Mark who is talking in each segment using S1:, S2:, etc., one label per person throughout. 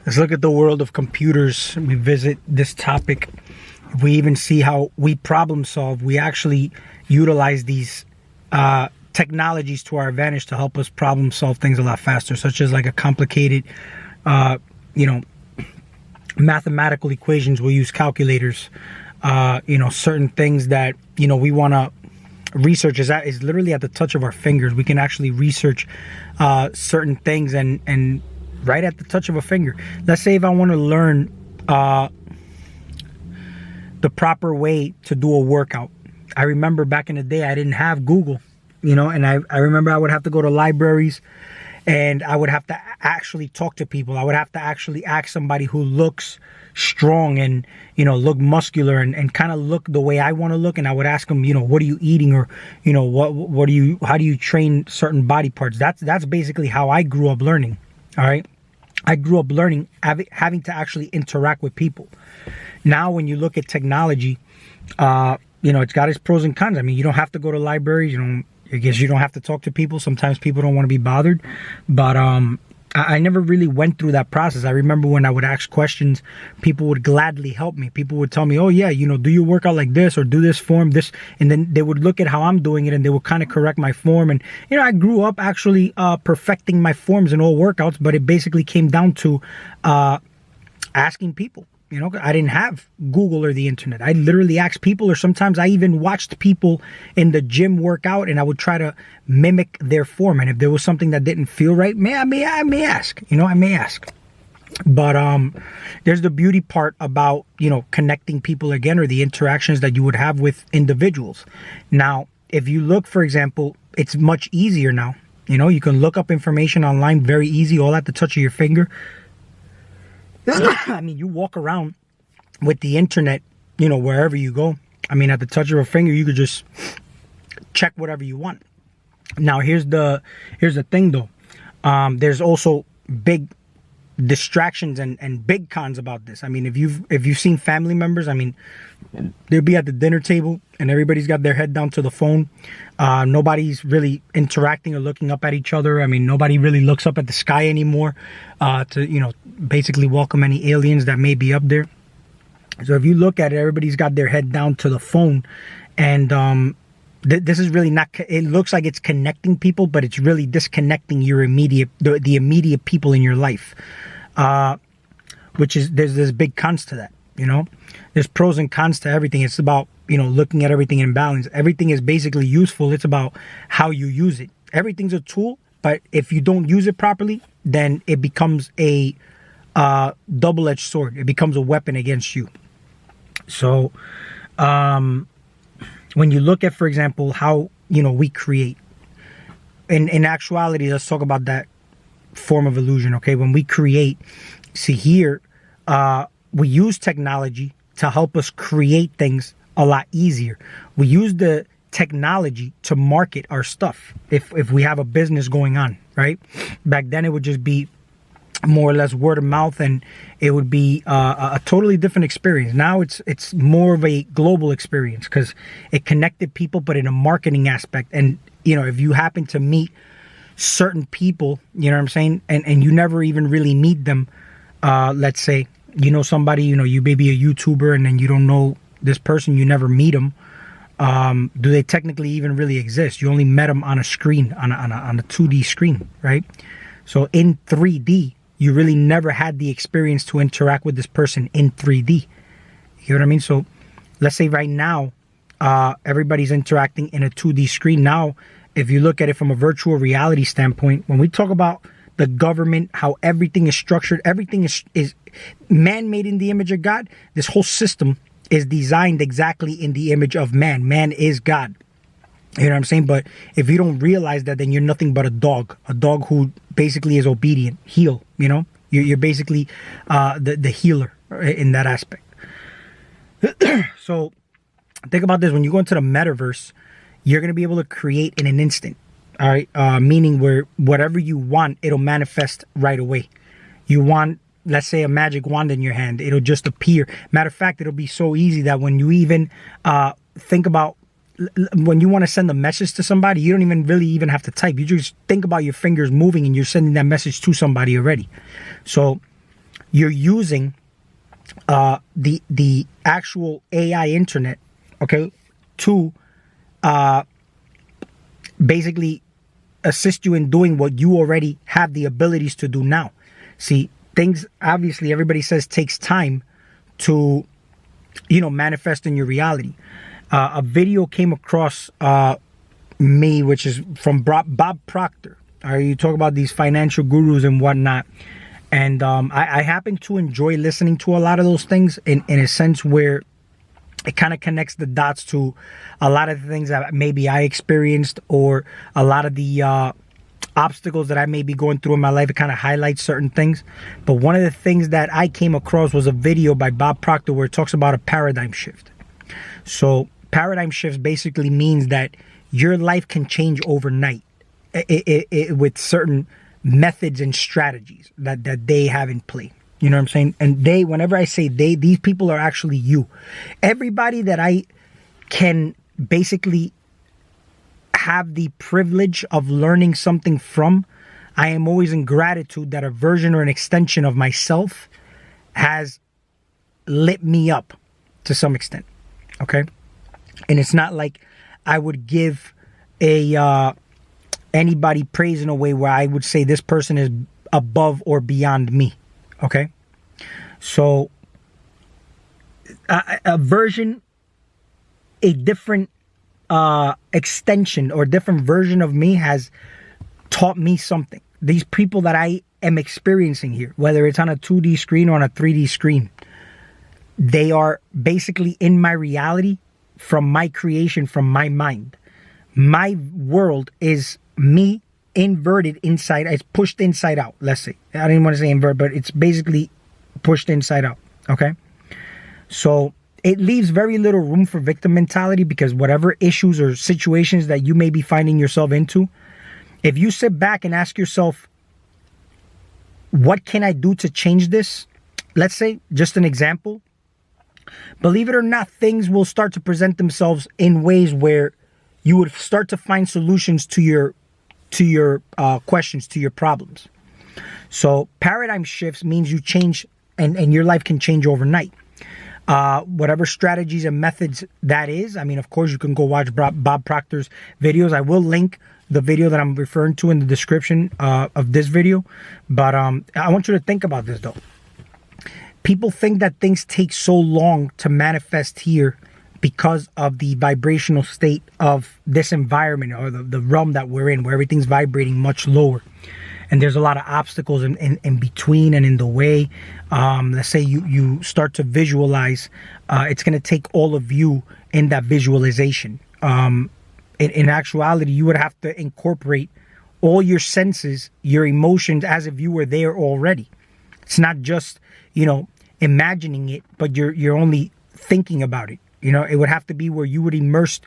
S1: Let's look at the world of computers. We visit this topic. We even see how we problem solve. We actually utilize these technologies to our advantage to help us problem solve things a lot faster, such as like a complicated, mathematical equations. We'll use calculators. Certain things that, we want to research is literally at the touch of our fingers. We can actually research certain things and right at the touch of a finger. Let's say if I want to learn the proper way to do a workout. I remember back in the day, I didn't have Google, and I remember I would have to go to libraries and I would have to actually talk to people. I would have to actually ask somebody who looks strong and, look muscular and kind of look the way I want to look. And I would ask them, what are you eating? Or, how do you train certain body parts? That's basically how I grew up learning. All right. I grew up learning, having to actually interact with people. Now, when you look at technology, it's got its pros and cons. I mean, you don't have to go to libraries. I guess you don't have to talk to people. Sometimes people don't want to be bothered. But I never really went through that process. I remember when I would ask questions, people would gladly help me. People would tell me, oh, yeah, do your workout like this or do this form, this. And then they would look at how I'm doing it and they would kind of correct my form. And, I grew up actually perfecting my forms in all workouts, but it basically came down to asking people. I didn't have Google or the internet. I literally asked people, or sometimes I even watched people in the gym work out and I would try to mimic their form. And if there was something that didn't feel right, I may ask, I may ask. But there's the beauty part about, connecting people again, or the interactions that you would have with individuals. Now, if you look, for example, it's much easier now. You can look up information online very easy, all at the touch of your finger. I mean, you walk around with the internet, wherever you go. I mean, at the touch of a finger, you could just check whatever you want. Now, here's the thing, though. There's also big distractions and big cons about this. I mean, if you've seen family members, I mean, they'll be at the dinner table and everybody's got their head down to the phone. Nobody's really interacting or looking up at each other. I mean, nobody really looks up at the sky anymore to, basically welcome any aliens that may be up there. So if you look at it, everybody's got their head down to the phone. And this is really not, it looks like it's connecting people, but it's really disconnecting your the immediate people in your life, which is, there's big cons to that. There's pros and cons to everything. It's about, looking at everything in balance. Everything is basically useful. It's about how you use it. Everything's a tool, but if you don't use it properly, then it becomes a double-edged sword. It becomes a weapon against you. So, when you look at, for example, how, we create, in actuality, let's talk about that form of illusion, okay? When we create, see here, we use technology to help us create things a lot easier. We use the technology to market our stuff. If we have a business going on, right? Back then, it would just be more or less word of mouth, and it would be a totally different experience. Now it's more of a global experience because it connected people, but in a marketing aspect. And if you happen to meet certain people, you know what I'm saying, and you never even really meet them, let's say somebody, you may be a YouTuber and then you don't know this person, you never meet them. Do they technically even really exist? You only met them on a screen, on a 2D screen, right? So in 3D, you really never had the experience to interact with this person in 3D. You know what I mean? So let's say right now, everybody's interacting in a 2D screen. Now, if you look at it from a virtual reality standpoint, when we talk about the government, how everything is structured, everything is man-made in the image of God. This whole system is designed exactly in the image of man. Man is God. You know what I'm saying? But if you don't realize that, then you're nothing but a dog who basically is obedient. Heal, you're basically the healer in that aspect. So think about this. When you go into the metaverse, you're going to be able to create in an instant. All right. Meaning where whatever you want, it'll manifest right away. You want, let's say, a magic wand in your hand. It'll just appear. Matter of fact, it'll be so easy that when you even think about, when you want to send a message to somebody, you don't even really even have to type. You just think about your fingers moving and you're sending that message to somebody already. So you're using the actual AI internet, okay, to basically assist you in doing what you already have the abilities to do now. See, things, obviously, everybody says takes time to, manifest in your reality. A video came across me, which is from Bob Proctor. You talk about these financial gurus and whatnot. And I happen to enjoy listening to a lot of those things in a sense where it kind of connects the dots to a lot of the things that maybe I experienced, or a lot of the obstacles that I may be going through in my life. It kind of highlights certain things. But one of the things that I came across was a video by Bob Proctor where it talks about a paradigm shift. So paradigm shifts basically means that your life can change overnight with certain methods and strategies that they have in play. You know what I'm saying? And whenever I say they, these people are actually you. Everybody that I can basically have the privilege of learning something from, I am always in gratitude that a version or an extension of myself has lit me up to some extent. Okay? And it's not like I would give anybody praise in a way where I would say this person is above or beyond me. Okay? So a version, a different extension or different version of me has taught me something. These people that I am experiencing here, whether it's on a 2D screen or on a 3D screen, they are basically in my reality from my creation, from my mind. My world is me inverted inside. It's pushed inside out, let's say. I didn't want to say invert, but it's basically pushed inside out. Okay? So it leaves very little room for victim mentality, because whatever issues or situations that you may be finding yourself into, if you sit back and ask yourself, what can I do to change this? Let's say, just an example. Believe it or not, things will start to present themselves in ways where you would start to find solutions to your questions, to your problems. So paradigm shifts means you change, and your life can change overnight. Whatever strategies and methods that is. I mean, of course, you can go watch Bob Proctor's videos. I will link the video that I'm referring to in the description of this video. But I want you to think about this, though. People think that things take so long to manifest here because of the vibrational state of this environment, or the realm that we're in, where everything's vibrating much lower. And there's a lot of obstacles in between and in the way. Let's say you start to visualize. It's going to take all of you in that visualization. In actuality, you would have to incorporate all your senses, your emotions, as if you were there already. It's not just, imagining it, but you're only thinking about it. It would have to be where you would immerse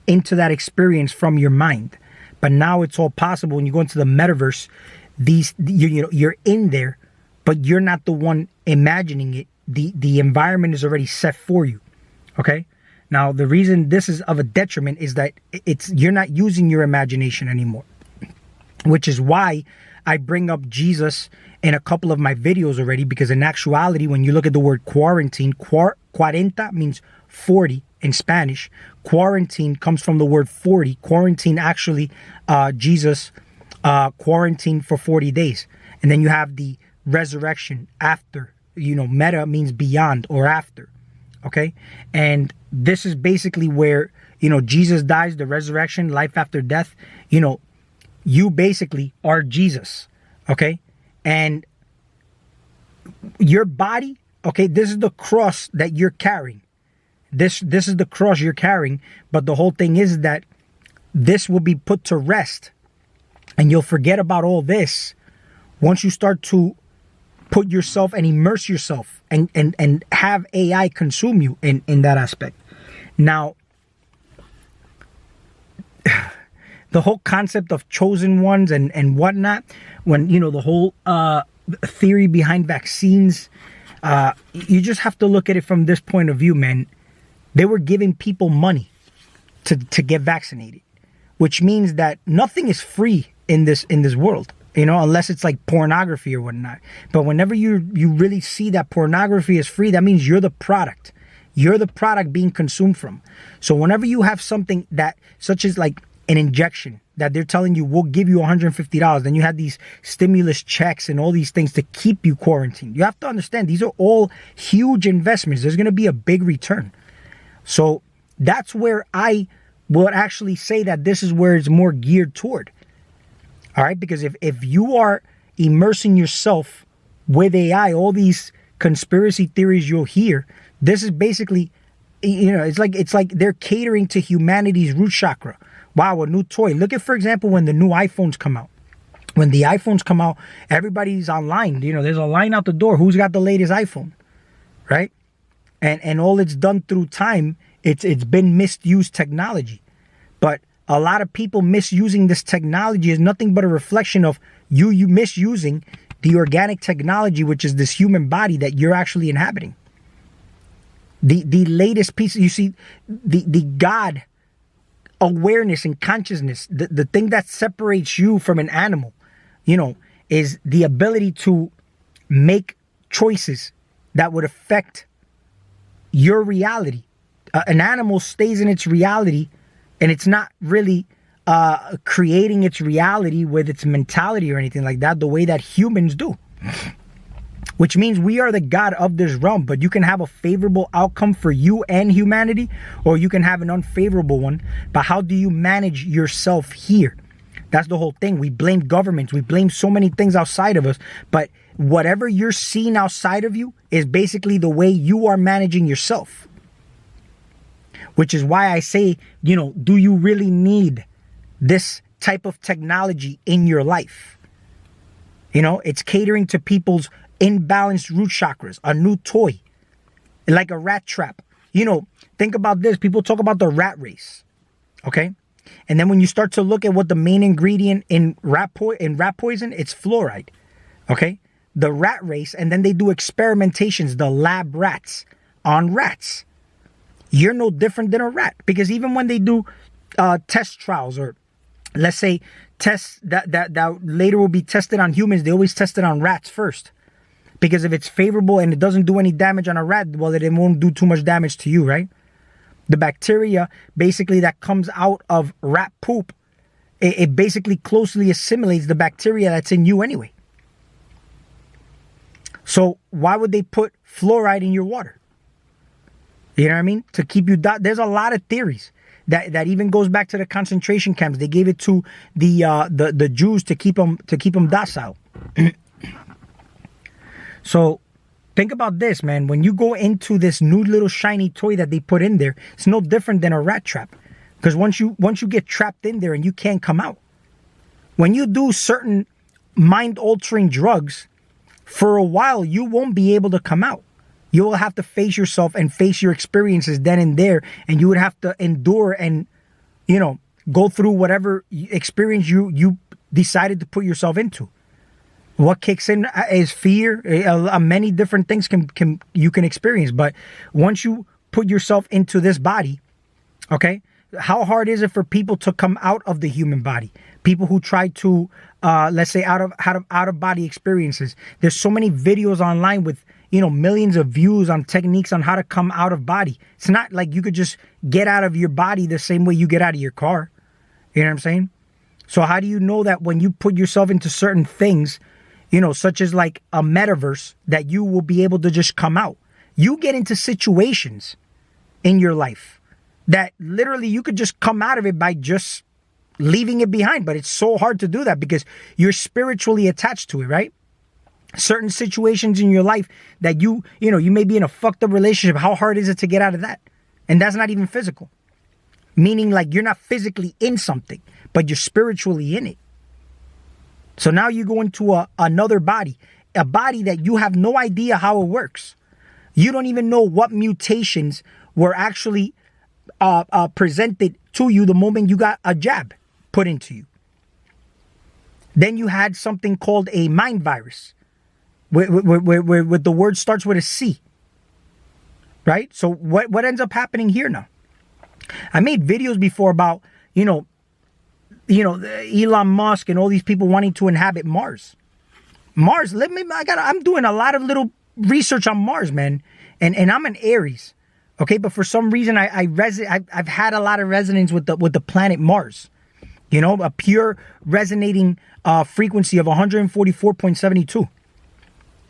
S1: into that experience from your mind. But now it's all possible when you go into the metaverse. You're in there, but you're not the one imagining it. The environment is already set for you. Okay? Now, the reason this is of a detriment is that you're not using your imagination anymore, which is why I bring up Jesus in a couple of my videos already, because in actuality, when you look at the word quarantine, cuarenta means 40 in Spanish. Quarantine comes from the word 40. Quarantine, actually, Jesus quarantined for 40 days. And then you have the resurrection after. Meta means beyond or after. Okay? And this is basically where, Jesus dies, the resurrection, life after death. You basically are Jesus. Okay? And your body, okay, this is the cross that you're carrying. This is the cross you're carrying. But the whole thing is that this will be put to rest. And you'll forget about all this once you start to put yourself and immerse yourself and have AI consume you in that aspect. Now, the whole concept of chosen ones and whatnot, when, the whole theory behind vaccines, you just have to look at it from this point of view, man. They were giving people money to get vaccinated, which means that nothing is free in this world. unless it's like pornography or whatnot. But whenever you really see that pornography is free, that means you're the product. You're the product being consumed from. So whenever you have something that, such as like an injection, that they're telling you, we'll give you $150, then you have these stimulus checks and all these things to keep you quarantined. You have to understand, these are all huge investments. There's going to be a big return. So that's where I would actually say that this is where it's more geared toward. All right, because if you are immersing yourself with AI, all these conspiracy theories you'll hear, this is basically, it's like they're catering to humanity's root chakra. Wow, a new toy. Look at, for example, when the new iPhones come out. When the iPhones come out, everybody's online. There's a line out the door. Who's got the latest iPhone, right? And all it's done through time, it's been misused technology. But a lot of people misusing this technology is nothing but a reflection of you misusing the organic technology, which is this human body that you're actually inhabiting. The latest piece, you see, the God awareness and consciousness, the thing that separates you from an animal, is the ability to make choices that would affect your reality. An animal stays in its reality, and it's not really creating its reality with its mentality or anything like that, the way that humans do. Which means we are the God of this realm, but you can have a favorable outcome for you and humanity, or you can have an unfavorable one. But how do you manage yourself here? That's the whole thing. We blame governments. We blame so many things outside of us. But whatever you're seeing outside of you is basically the way you are managing yourself. Which is why I say, do you really need this type of technology in your life? It's catering to people's imbalanced root chakras, a new toy, like a rat trap. Think about this. People talk about the rat race, okay? And then when you start to look at what the main ingredient in rat poison, it's fluoride, okay? The rat race, and then they do experimentations, the lab rats, on rats. You're no different than a rat, because even when they do test trials, or let's say tests that later will be tested on humans, they always test it on rats first. Because if it's favorable and it doesn't do any damage on a rat, well, it won't do too much damage to you, right? The bacteria, basically, that comes out of rat poop, it basically closely assimilates the bacteria that's in you anyway. So why would they put fluoride in your water? You know what I mean? To keep you... There's a lot of theories. That even goes back to the concentration camps. They gave it to the Jews to keep them docile. So think about this, man. When you go into this new little shiny toy that they put in there, it's no different than a rat trap. Because once you get trapped in there and you can't come out. When you do certain mind-altering drugs, for a while you won't be able to come out. You will have to face yourself and face your experiences then and there, and you would have to endure and, go through whatever experience you decided to put yourself into. What kicks in is fear. Many different things you can experience. But once you put yourself into this body, okay, how hard is it for people to come out of the human body? People who try to, let's say, out of body experiences. There's so many videos online with, millions of views on techniques on how to come out of body. It's not like you could just get out of your body the same way you get out of your car. You know what I'm saying? So how do you know that when you put yourself into certain things, such as like a metaverse, that you will be able to just come out? You get into situations in your life that literally you could just come out of it by just leaving it behind. But it's so hard to do that because you're spiritually attached to it, right? Certain situations in your life that you may be in a fucked up relationship. How hard is it to get out of that? And that's not even physical. Meaning like you're not physically in something, but you're spiritually in it. So now you go into another body, a body that you have no idea how it works. You don't even know what mutations were actually presented to you the moment you got a jab put into you. Then you had something called a mind virus, where the word starts with a C. Right? So what ends up happening here now? I made videos before about, Elon Musk and all these people wanting to inhabit Mars. I'm doing a lot of little research on Mars, man. And I'm an Aries. Okay, but for some reason I've had a lot of resonance with the planet Mars. A pure resonating frequency of 144.72.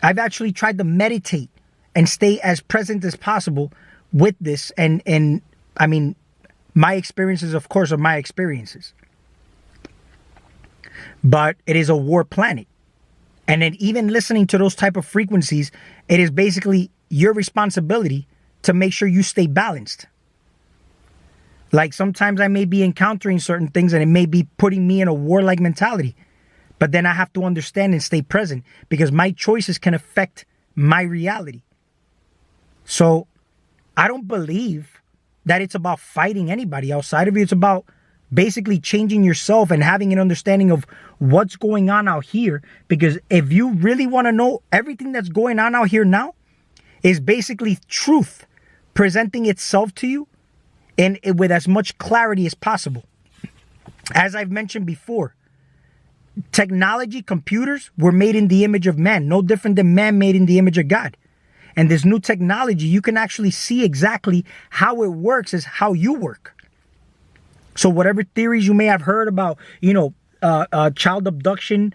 S1: I've actually tried to meditate and stay as present as possible with this, and I mean, my experiences, of course, are my experiences. But it is a war planet. And then even listening to those type of frequencies, it is basically your responsibility to make sure you stay balanced. Like sometimes I may be encountering certain things and it may be putting me in a warlike mentality. But then I have to understand and stay present because my choices can affect my reality. So I don't believe that it's about fighting anybody outside of you. It's about basically changing yourself and having an understanding of what's going on out here. Because if you really want to know, everything that's going on out here now is basically truth presenting itself to you and with as much clarity as possible. As I've mentioned before, technology, computers were made in the image of man, no different than man made in the image of God. And this new technology, you can actually see exactly how it works is how you work. So whatever theories you may have heard about, child abduction,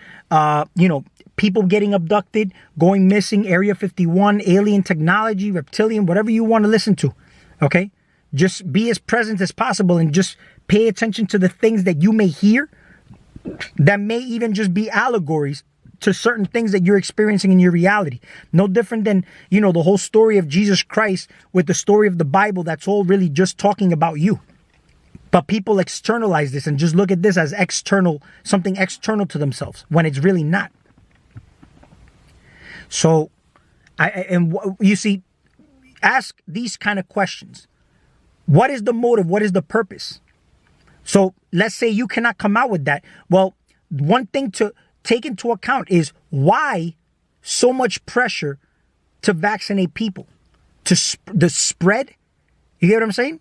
S1: people getting abducted, going missing, Area 51, alien technology, reptilian, whatever you want to listen to, okay? Just be as present as possible and just pay attention to the things that you may hear that may even just be allegories to certain things that you're experiencing in your reality. No different than, the whole story of Jesus Christ with the story of the Bible that's all really just talking about you. But people externalize this and just look at this as external, something external to themselves when it's really not. So, you see, ask these kind of questions. What is the motive? What is the purpose? So let's say you cannot come out with that. Well, one thing to take into account is why so much pressure to vaccinate people, to the spread. You get what I'm saying?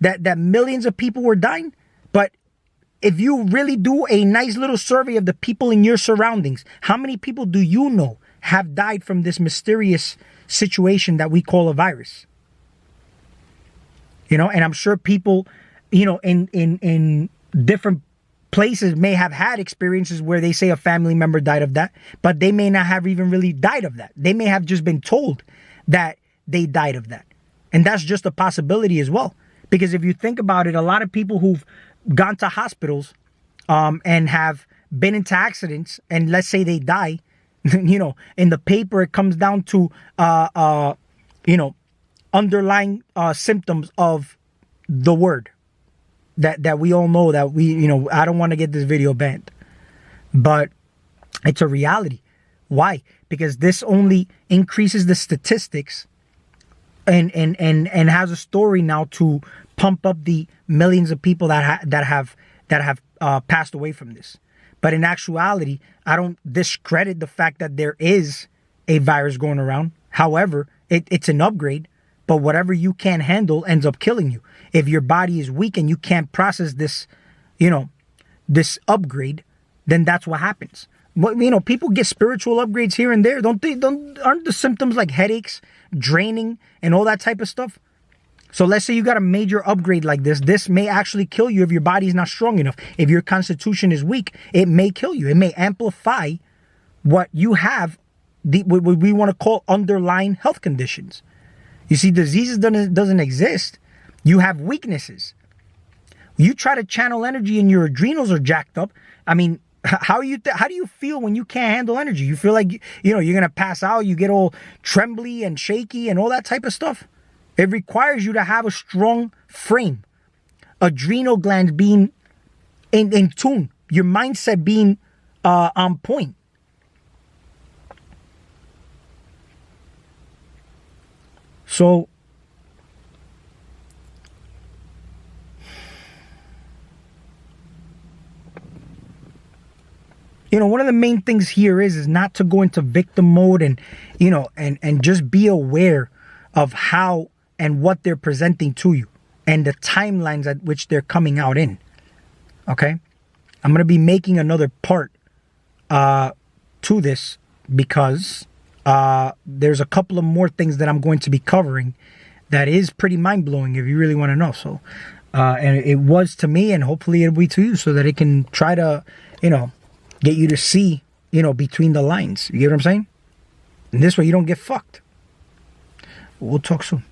S1: That millions of people were dying. But if you really do a nice little survey of the people in your surroundings, how many people do you know have died from this mysterious situation that we call a virus? And I'm sure people, in different places may have had experiences where they say a family member died of that, but they may not have even really died of that. They may have just been told that they died of that. And that's just a possibility as well. Because if you think about it, a lot of people who've gone to hospitals and have been into accidents, and let's say they die, in the paper it comes down to, underlying symptoms of the word that we all know that I don't want to get this video banned, but it's a reality. Why? Because this only increases the statistics and has a story now to pump up the millions of people that have passed away from this. But in actuality, I don't discredit the fact that there is a virus going around. However, it's an upgrade. But whatever you can't handle ends up killing you. If your body is weak and you can't process this, this upgrade, then that's what happens. But, people get spiritual upgrades here and there. Aren't the symptoms like headaches, draining, and all that type of stuff? So let's say you got a major upgrade like this. This may actually kill you if your body is not strong enough. If your constitution is weak, it may kill you. It may amplify what you have, what we want to call underlying health conditions. You see, diseases doesn't exist. You have weaknesses. You try to channel energy and your adrenals are jacked up. I mean, how do you feel when you can't handle energy? You feel like, you're going to pass out. You get all trembly and shaky and all that type of stuff. It requires you to have a strong frame. Adrenal glands being in tune. Your mindset being on point. So, one of the main things here is not to go into victim mode and just be aware of how and what they're presenting to you and the timelines at which they're coming out in. Okay? I'm going to be making another part to this because there's a couple of more things that I'm going to be covering that is pretty mind-blowing if you really want to know. So, and it was to me, and hopefully it'll be to you, so that it can try to, get you to see, between the lines. You get what I'm saying? And this way you don't get fucked. We'll talk soon.